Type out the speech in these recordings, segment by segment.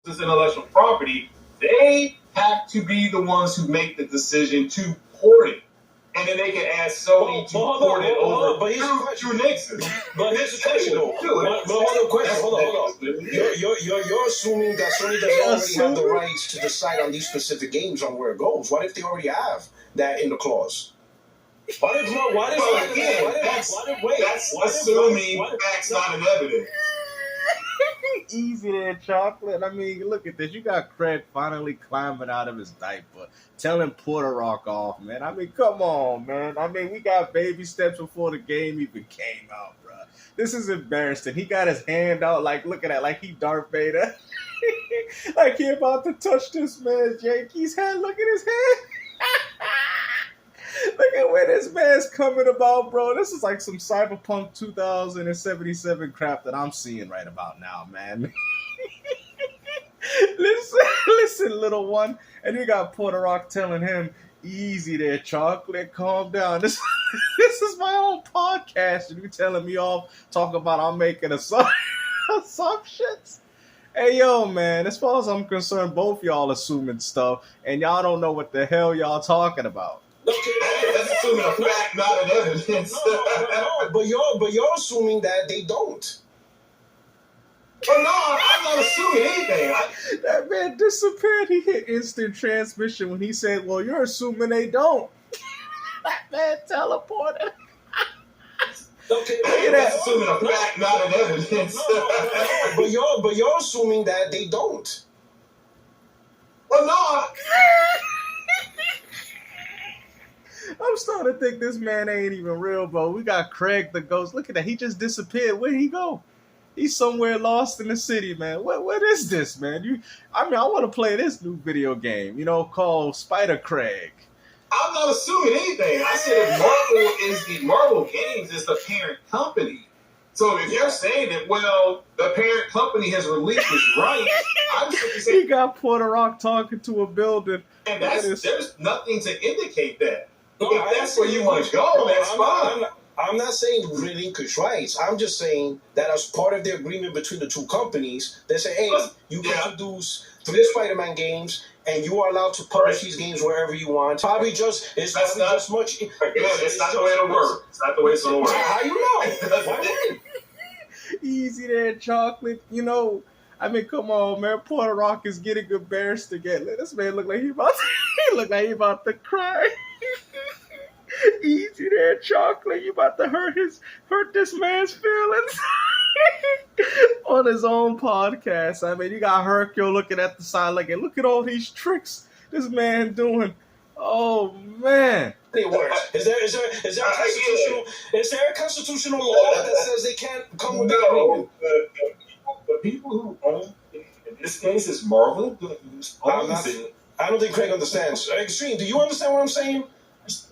this intellectual property, they have to be the ones who make the decision to port it. And then they can ask Sony to port it over through Nixon. But here's the question, though. Hold on. You're assuming that Sony doesn't already have the rights to decide on these specific games on where it goes. What if they already have that in the clause? That's assuming facts, not an evidence. Easy there, chocolate. I mean, look at this. You got Craig finally climbing out of his diaper, telling Puertorock off, man. I mean, come on, man. I mean, we got baby steps before the game even came out, bro. This is embarrassing. He got his hand out, like, look at that, like he Darth Vader. Like he about to touch this man's Yankees hand. Look at his hand. Look at where this man's coming about, bro. This is like some Cyberpunk 2077 crap that I'm seeing right about now, man. Listen, little one. And you got Puertorock telling him, easy there, chocolate, calm down. This is my own podcast, and you telling me off, talking about I'm making a soft shits. Hey, yo, man, as far as I'm concerned, both y'all assuming stuff, and y'all don't know what the hell y'all talking about. That's assuming a fact, not an evidence. No, but you're assuming that they don't. Well, no, I'm not assuming anything. That man disappeared. He hit instant transmission when he said, well, you're assuming they don't. That man teleported. Okay, that's assuming a fact, not an evidence. But you're assuming that they don't. Well, no. I'm starting to think this man ain't even real, bro. We got Craig the Ghost. Look at that. He just disappeared. Where'd he go? He's somewhere lost in the city, man. What is this, man? I want to play this new video game, called Spider Craig. I'm not assuming anything. I said Marvel Games is the parent company. So if you're saying that, well, the parent company has released its rights, I'm simply saying... He got Puertorock talking to a building. And there's nothing to indicate that. No, if that's where you want to go, that's fine. I'm not saying relinquish rights. I'm just saying that as part of the agreement between the two companies, they say, hey, you can produce 3 Spider-Man games, and you are allowed to publish these games wherever you want. Probably just, it's not as much. It's not the way it'll work. It's not the way it's going to work. How you know? Easy there, chocolate. I mean, come on, man. Puertorock is getting embarrassed again. This man look like he about to cry. Easy there, chocolate. You about to hurt this man's feelings on his own podcast. I mean, you got Hercule looking at the side, like, look at all these tricks this man doing. Oh man. Is there a constitutional law that says they can't come with that agreement? The people who own it, in this case, is Marvel. I don't think Craig understands. Extreme, do you understand what I'm saying?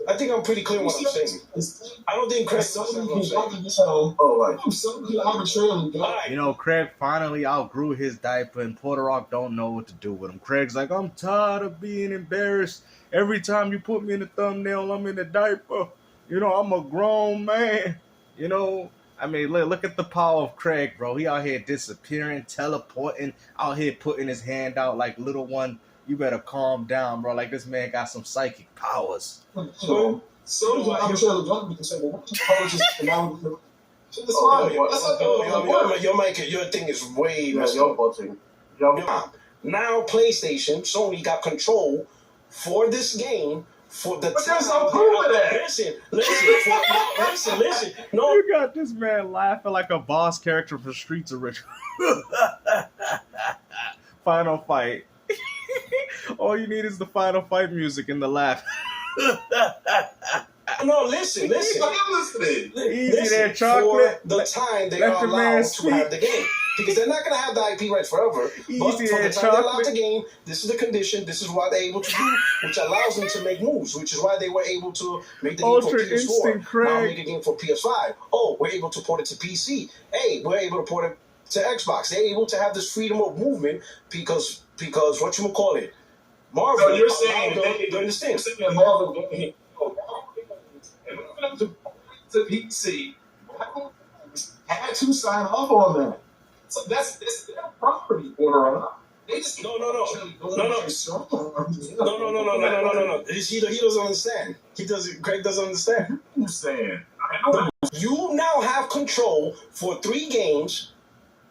I think I'm pretty clear what I'm saying. I don't think Craig understands what I'm saying. Craig finally outgrew his diaper, and Puertorock don't know what to do with him. Craig's like, I'm tired of being embarrassed. Every time you put me in the thumbnail, I'm in the diaper. I'm a grown man. I mean, look at the power of Craig, bro. He out here disappearing, teleporting, out here putting his hand out like little one. You better calm down, bro. Like, this man got some psychic powers. I'm sure the drunk people say, well, what you publish this? Your thing is way messed up. Now, PlayStation, Sony got control for this game. But there's no proof of that. Listen. No, you got this man laughing like a boss character for Streets of Rage. Final fight. All you need is the final fight music and the laugh. No, listen. I'm listening. Easy there, chocolate. For the time they are allowed to have the game. Because they're not going to have the IP rights forever. But for the time they allowed the game, this is the condition, this is what they're able to do, which allows them to make moves, which is why they were able to make the game for PS4, now make a game for PS5. Oh, we're able to port it to PC. Hey, we're able to port it to Xbox. They're able to have this freedom of movement because whatchamacallit, Marvel. So you're saying doing this thing. Marvel game, to PC, Marvel had to sign off on that. So that's their property, order or not. They just No. He doesn't understand. Craig doesn't understand. I'm saying. I know. You now have control for 3 games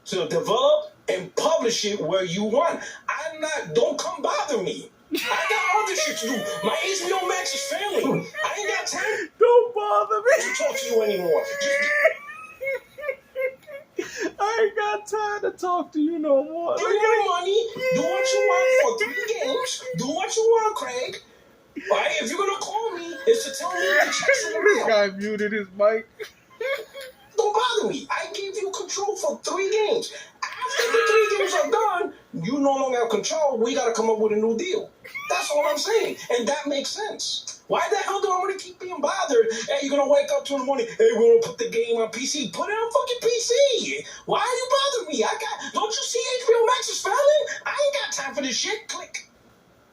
to develop and publish it where you want. Don't come bother me. I got other shit to do. My HBO Max is failing. I ain't got time Don't bother me. to talk to you anymore. I ain't got time to talk to you no more. Give me your money. Do what you want for 3 games. Do what you want, Craig. All right? If you're going to call me, it's to tell me the checks in the This mail. guy muted his mic. Don't bother me. I gave you control for 3 games. After the 3 games are done, you no longer have control. We got to come up with a new deal. That's all I'm saying. And that makes sense. Why the hell do I want to keep being bothered? Hey, you're going to wake up 2 in the morning. Hey, we're going to put the game on PC. Put it on fucking PC. Why are you bothering me? Don't you see HBO Max is failing? I ain't got time for this shit. Click.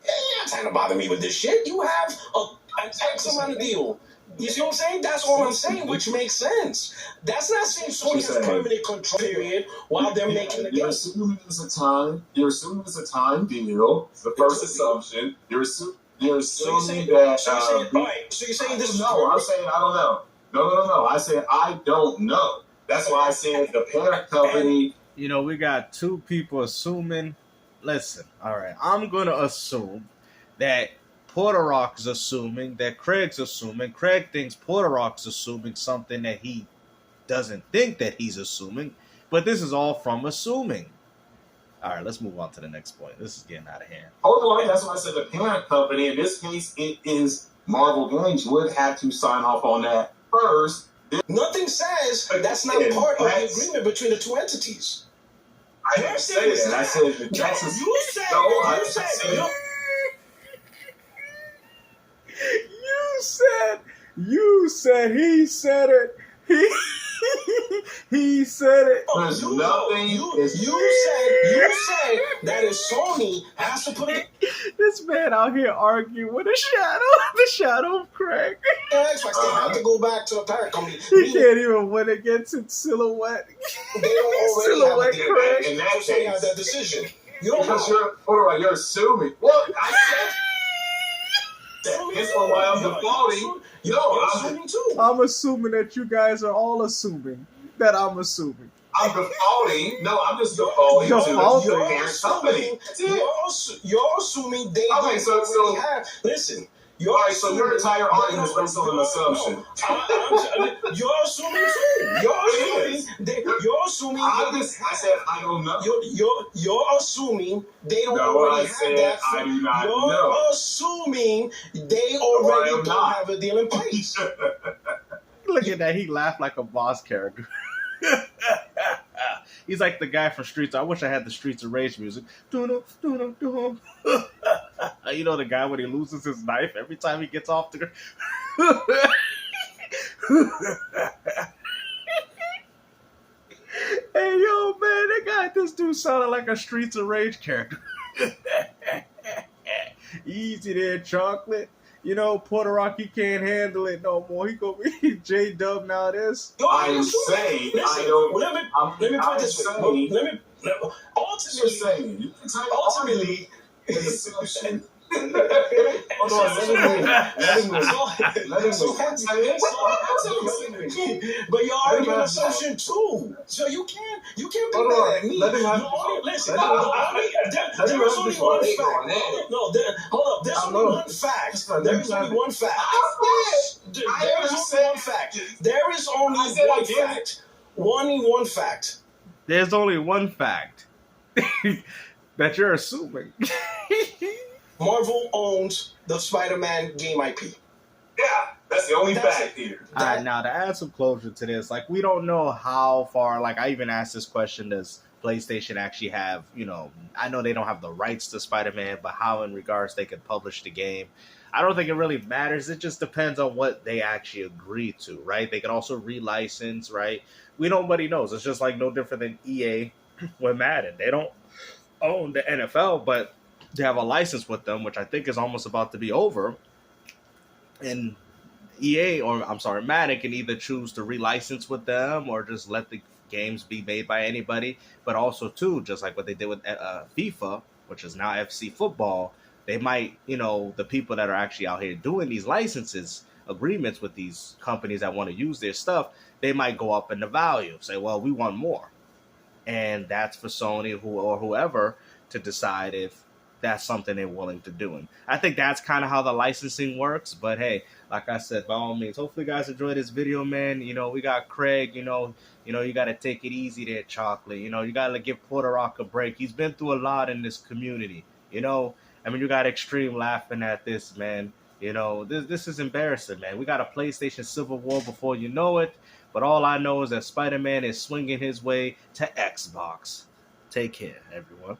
You ain't got time to bother me with this shit. You have an X amount of deal. You see what I'm saying? That's all I'm saying, which makes sense. That's not saying Sony has permanent control period while they're making the game. You're assuming it's a time. You're assuming it's a time deal. It's the first assumption. You're assuming that. So you're saying this is no? I'm saying I don't know. No. I said I don't know. That's why I said the parent company. You know, we got 2 people assuming. Listen, all right. I'm gonna assume that Puertorock's assuming that Craig's assuming. Craig thinks Puertorock's assuming something that he doesn't think that he's assuming. But this is all from assuming. All right, let's move on to the next point. This is getting out of hand. Hold on, that's why I said the parent company. In this case, it is Marvel Games. Would have to sign off on that first. Nothing says that's not part of the agreement between the 2 entities. I didn't say that. I said the Texas. You said he said it. He said it. There's nothing. You said that if Sony has to put it. This man out here arguing with the shadow of Craig. Xbox, they have to go back to a parent company. He can't even win against its silhouette. They don't already have Craig. In that Sony case, has that decision. You don't because know. you're assuming. Well, I said that's why I'm defaulting. You're assuming too. I'm assuming that you guys are all assuming that I'm assuming. I'm defaulting. No, I'm just defaulting to the parent company. You're assuming they don't already have. Listen. So your entire argument is based on an assumption. You're assuming too. You're assuming. I said I don't know. You're assuming they don't already have that. I do not You're know. assuming they already don't have a deal in place. Look at that. He laughed like a boss character. He's like the guy from Streets. I wish I had the Streets of Rage music. You know the guy when he loses his knife every time he gets off the ground. Hey, yo, man, this dude sounded like a Streets of Rage character. Easy there, chocolate. You know, Puertorock, he can't handle it no more. He gonna be J-Dub nowadays. I'm saying I don't. Let me put this way. Ultimately, Hold on, let him move. But you're arguing assumption too. So you can't be mad at me. Listen, there is only one fact. No, hold up. There's only one fact. There is only one fact. There is only one fact. There is only one fact. Only one fact. There's only one fact that you're assuming. Marvel owns the Spider-Man game IP. Yeah, that's the only fact here. All right, now to add some closure to this, like we don't know how far. Like I even asked this question: does PlayStation actually have? You know, I know they don't have the rights to Spider-Man, but how in regards they could publish the game? I don't think it really matters. It just depends on what they actually agree to, right? They could also relicense, right? Nobody knows. It's just like no different than EA with Madden. They don't own the NFL, but they have a license with them, which I think is almost about to be over. And Madden can either choose to relicense with them or just let the games be made by anybody. But also, too, just like what they did with FIFA, which is now FC Football, they might, the people that are actually out here doing these licenses agreements with these companies that want to use their stuff, they might go up in the value. Say, well, we want more. And that's for Sony or whoever to decide if that's something they're willing to do. And I think that's kind of how the licensing works. But hey, like I said, by all means, hopefully you guys enjoy this video, man. We got Craig, you got to take it easy there, Chocolate. You got to give Puertorock a break. He's been through a lot in this community. You got Extreme laughing at this, man. This is embarrassing, man. We got a PlayStation Civil War before you know it. But all I know is that Spider-Man is swinging his way to Xbox. Take care, everyone.